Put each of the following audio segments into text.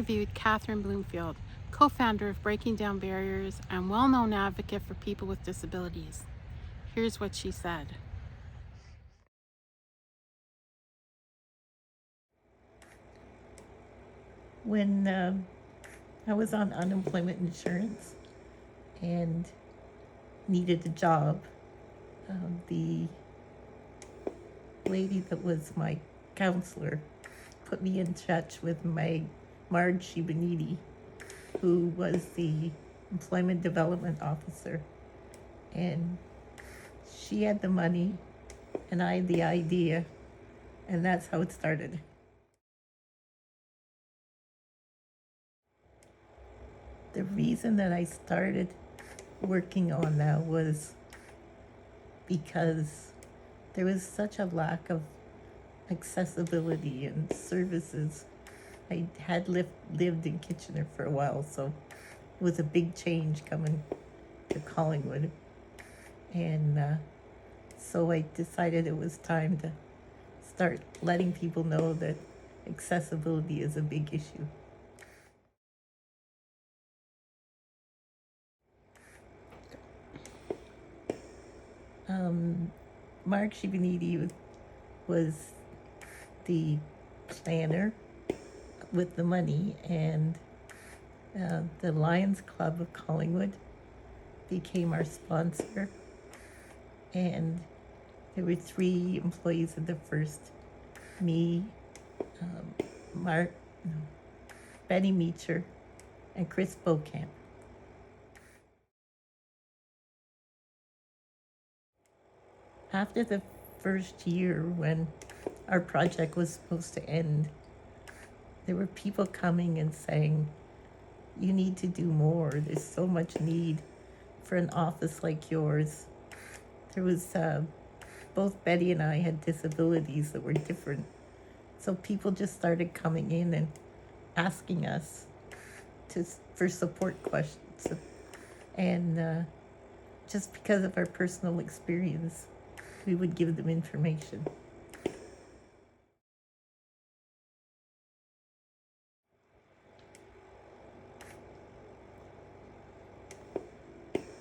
interviewed Kathryn Bloomfield, co-founder of Breaking Down Barriers and well-known advocate for people with disabilities. Here's what she said. When I was on unemployment insurance and needed a job, the lady that was my counselor put me in touch with Marge Shibanidi, who was the employment development officer. And she had the money and I had the idea, and that's how it started. The reason that I started working on that was because there was such a lack of accessibility and services. I had lived in Kitchener for a while, so it was a big change coming to Collingwood. And so I decided it was time to start letting people know that accessibility is a big issue. Mark Shibanidi was the planner with the money, and the Lions Club of Collingwood became our sponsor. And there were 3 employees at the first: me, Benny Meacher, and Chris Beaucamp. After the first year, when our project was supposed to end, there were people coming and saying, "You need to do more. There's so much need for an office like yours." There was, both Betty and I had disabilities that were different. So people just started coming in and asking us for support questions. And just because of our personal experience, we would give them information.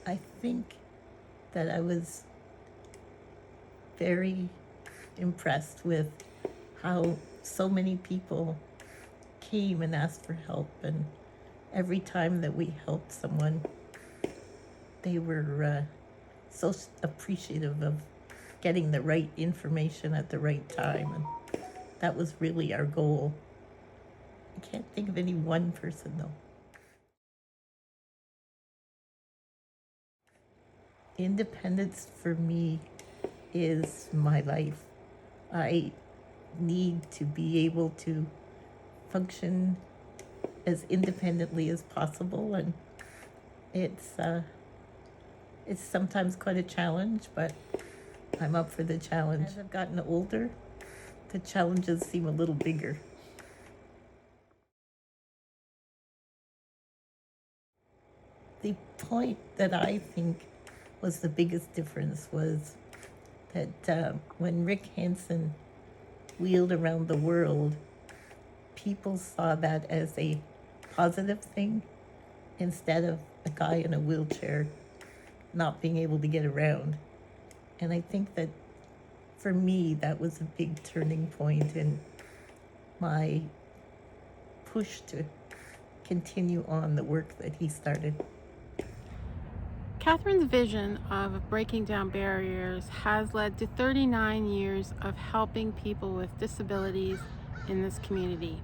I think that I was very impressed with how so many people came and asked for help, and every time that we helped someone, they were so appreciative of getting the right information at the right time, and that was really our goal. I can't think of any one person though. Independence for me is my life. I need to be able to function as independently as possible, and it's sometimes quite a challenge, but I'm up for the challenge. As I've gotten older, the challenges seem a little bigger. The point that I think was the biggest difference was that when Rick Hansen wheeled around the world, people saw that as a positive thing instead of a guy in a wheelchair not being able to get around. And I think that for me, that was a big turning point in my push to continue on the work that he started. Kathryn's vision of breaking down barriers has led to 39 years of helping people with disabilities in this community.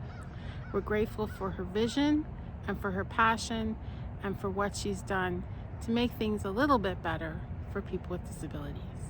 We're grateful for her vision and for her passion and for what she's done to make things a little bit better for people with disabilities.